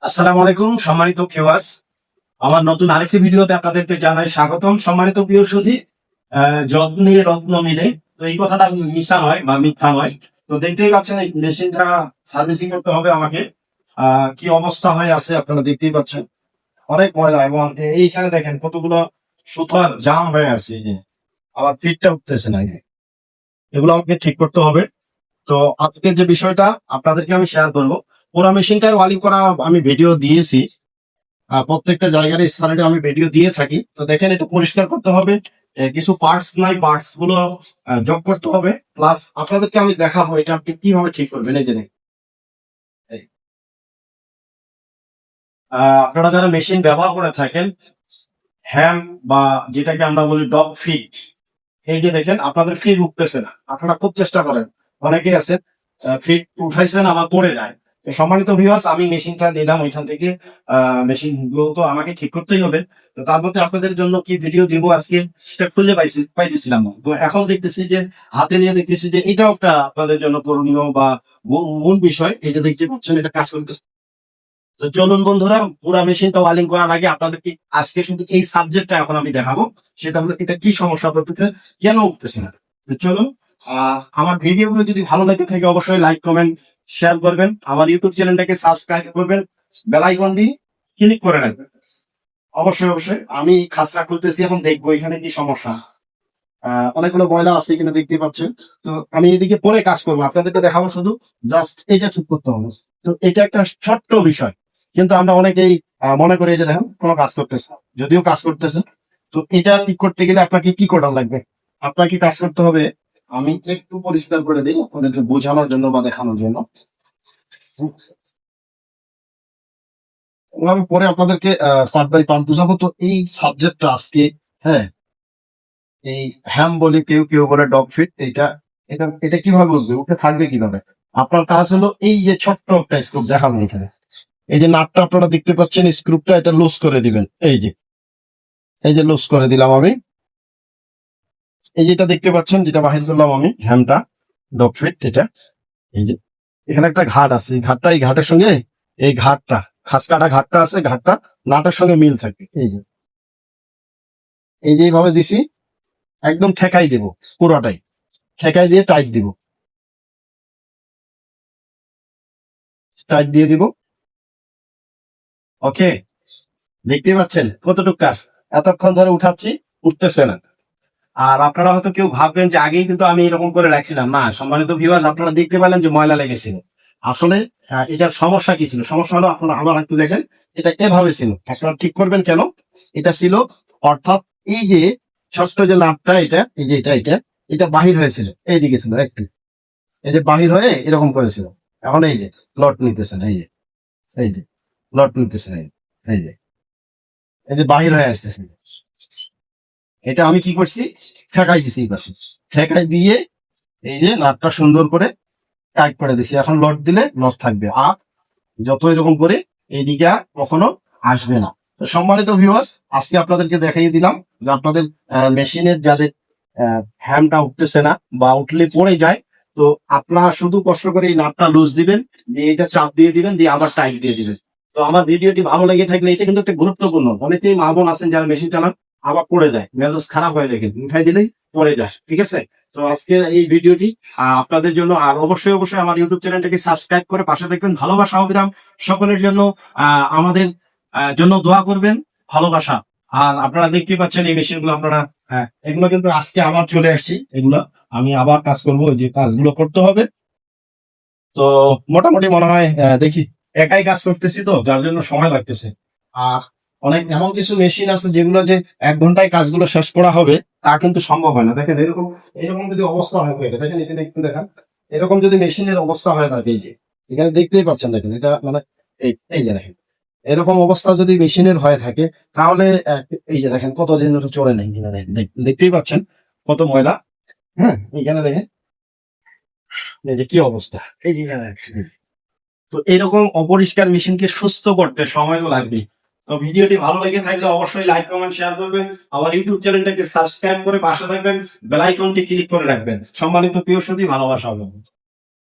আসসালামু আলাইকুম সম্মানিত ভিউয়ার্স, আমার নতুন আরেকটি ভিডিওতে আপনাদেরকে জানাই স্বাগতম। সম্মানিত প্রিয় সুধী, যত্নে রত্ন মিলে, তো এই কথাটা মিশা নয় বা মিথ্যা নয়। তো দেখতেই পাচ্ছেন এই মেশিনটা সার্ভিসিং করতে হবে আমাকে। কি অবস্থা হয়ে আছে আপনারা দেখতেই পাচ্ছেন, অনেক ময়লা এবং এইখানে দেখেন কতগুলো সুতার জাম হয়ে আছে। এই যে আবার ফিটটা উঠতেছে না, এগুলো আমাকে ঠিক করতে হবে। তো আজকে যে বিষয়টা আপনাদেরকে আমি শেয়ার করবো, পুরো মেশিনটাই ওয়ালিং করা আমি ভিডিও দিয়েছি। প্রত্যেকটা জায়গার স্থানে আমি ভিডিও দিয়ে থাকি। তো দেখেন একটু পরিষ্কার করতে হবে, কিছু পার্টস নাই, পার্টস গুলো যোগ করতে হবে। প্লাস আপনাদেরকে আমি দেখাবো এটা আপনি কিভাবে ঠিক করবেন। এই যে এই, আপনারা যারা মেশিন ব্যবহার করে থাকেন, হ্যাম বা যেটাকে আমরা বলি ডগ ফিট, এই যে দেখেন আপনাদের ফিট উঠতেছে না। আপনারা খুব চেষ্টা করেন, অনেকেই আছেন ফিট উঠাইছেন আবার পড়ে যায়। তো সম্মানিত ভিউয়ার্স, আমি মেশিনটা নিলাম ওইখান থেকে। মেশিন গুলো তো আমাকে ঠিক করতেই হবে। তো তার মধ্যে আপনাদের জন্য কি ভিডিও দিব আজকে সেটা খুঁজে পাইতেছিলাম না। তো এখন দেখতেছি যে হাতে নিয়ে দেখতেছি যে এটাও একটা আপনাদের জন্য করণীয় বা মূল বিষয়। এটা দেখতে পাচ্ছেন, এটা কাজ করতেছে। তো চলুন বন্ধুরা, পুরো মেশিনটা ওয়ালিং করার আগে আপনাদেরকে আজকে শুধু এই সাবজেক্টটা এখন আমি দেখাবো। সেটা হলো এটা কি সমস্যা হচ্ছে, কেন উঠতেছে না। তো চলুন, আমার ভিডিওগুলো যদি ভালো লাগে থাকে অবশ্যই লাইক কমেন্ট শেয়ার করবেন, আমার ইউটিউব চ্যানেলটাকে সাবস্ক্রাইব করবেন, বেল আইকন দিয়ে ক্লিক করে রাখবেন। অবশ্যই অবশ্যই আমি খাসটা খুলতেছি, এখন দেখবো এখানে কি সমস্যা। অনেকগুলো ময়লা আছে কিনা দেখতে পাচ্ছেন। তো আমি এদিকে পরে কাজ করবো, আপনাদেরকে দেখাবো শুধু জাস্ট এটা ঠিক করতে হবে। তো এটা একটা ছোট্ট বিষয়, কিন্তু আমরা অনেকেই মনে করি যে দেখেন কোনো কাজ করতেছে না। যদিও কাজ করতেছে। তো এটা ঠিক করতে গেলে আপনাকে কি করার লাগবে, আপনাকে কাজ করতে হবে। আমি একটু পরিষ্কার করে দিই আপনাদেরকে বোঝানোর জন্য বা দেখানোর জন্য। আমি পরে আপনাদেরকে পার্ট বাই পার্ট বুঝাবো। তো এই সাবজেক্টটা আজকে, হ্যাঁ, এই হ্যাম বলে, কেউ কেউ বলে ডগ ফিট, এটা এটা এটা কিভাবে উঠবে, উঠে থাকবে কিভাবে। আপনার কাজ হলো এই যে ছোট্ট একটা স্ক্রু দেখাবো এখানে। এই যে নাটটা আপনারা দেখতে পাচ্ছেন, স্ক্রুপটা এটা লুজ করে দিবেন। এই যে লুজ করে দিলাম আমি। এই যেটা দেখতে পাচ্ছেন, যেটা বাহির করলাম আমি, হ্যামটা ডগ ফিট এটা। এই যে এখানে একটা ঘাট আছে, এই ঘাটের সঙ্গে এই ঘাটটা, খাস কাটা ঘাটটা আছে, ঘাটটা নাটের সঙ্গে মিল থাকবে। এই যে এইভাবে দিছি, একদম ঠেকাই দেব, পুরোটাই ঠেকাই দিয়ে টাইট দিব, টাইট দিয়ে দিব। ওকে, দেখতে পাচ্ছেন কতটুকু কাজ, এতক্ষণ ধরে উঠাচ্ছি, উঠতেছে না। আর আপনারা হয়তো কেউ ভাববেন যে আগেই কিন্তু আমি এরকম করে রাখছিলাম। না সম্মানিত ভিউয়ার্স, আপনারা দেখতে পেলেন যে ময়লা লেগেছিল। আসলে এটার সমস্যা কি ছিল, সমস্যা হলো আপনারা আবার একটু দেখেন, এটা এভাবে ছিল। আপনারা ঠিক করবেন কেন, এটা ছিল অর্থাৎ এই যে ছোট্ট যে নাটটা, এটা এই যে এটা এটা বাহির হয়েছিল, এইদিকে ছিল একটু, এই যে বাহির হয়ে এরকম করেছিল। এখন এই যে লট নিতেছেন, এই যে লট নিতেছেন, এই যে এই যে বাহির হয়ে আসতেছে। এটা আমি কি করছি, ঠেকাই দিছি এই পাশে, ঠেকাই দিয়ে এই যে নাটটা সুন্দর করে টাইট করে দিছি। এখন লট দিলে লট থাকবে, আর যত এরকম করে এইদিকে আর কখনো আসবে না। তো সম্মানিত ভিউয়ার্স, আজকে আপনাদেরকে দেখাই দিলাম যে আপনাদের মেশিনের যাদের হ্যামটা উঠতেছে না বা উঠলে পড়ে যায়, তো আপনারা শুধু কষ্ট করে এই নাটটা লুজ দিবেন, দিয়ে এটা চাপ দিয়ে দিবেন, দিয়ে আবার টাইট দিয়ে দিবেন। তো আমার ভিডিওটি ভালো লেগে থাকলে, এটা কিন্তু একটা গুরুত্বপূর্ণ, অনেকেই মা বোন আছেন যারা মেশিন চালান, আবার পড়ে যায়, মেজাজ খারাপ হয়ে যায়, কিন্তু উঠাই দিলেই পড়ে যায়। ঠিক আছে, তো আজকে এই ভিডিওটি আপনাদের জন্য। আর অবশ্যই অবশ্যই আমার ইউটিউব চ্যানেলটাকে সাবস্ক্রাইব করে পাশে দেখবেন। ভালোবাসা অবিরাম সকলের জন্য, আমাদের জন্য দোয়া করবেন, ভালোবাসা। আর আপনারা দেখতে পাচ্ছেন এই মেশিন গুলো, আপনারা এগুলো কিন্তু আজকে আবার চলে আসছি, এগুলো আমি আবার কাজ করবো, যে কাজগুলো করতে হবে। তো মোটামুটি মনে হয় দেখি, একাই কাজ করতেছি তো যার জন্য সময় লাগতেছে। আর অনেক এমন কিছু মেশিন আছে যেগুলো যে 1 ঘন্টায় কাজগুলো শেষ করা হবে, তা কিন্তু সম্ভব হয় না। দেখেন এরকম এরকম যদি অবস্থা হয়, এটা দেখেন, এখানে একটু দেখান, এরকম যদি মেশিনের অবস্থা হয়ে থাকে, এই যে এখানে দেখতেই পাচ্ছেন, দেখেন এটা মানে এই যে দেখেন, এরকম অবস্থা যদি মেশিনের হয়ে থাকে, তাহলে এই যে দেখেন কতদিন ধরে চলে নেই কিনা, দেখতেই পাচ্ছেন কত ময়লা। হ্যাঁ, এখানে দেখেন এই যে কি অবস্থা, এই যে এখানে দেখেন। তো এরকম অপরিষ্কার মেশিনকে সুস্থ করতে সময় তো লাগবে। তো ভিডিওটি ভালো লেগে থাকলে অবশ্যই লাইক কমেন্ট শেয়ার করবেন, আমার ইউটিউব চ্যানেলটাকে সাবস্ক্রাইব করে পাশে থাকবেন, বেল আইকনটি ক্লিক করে রাখবেন। সম্মানিত প্রিয় সুধী, ভালোবাসা হবে।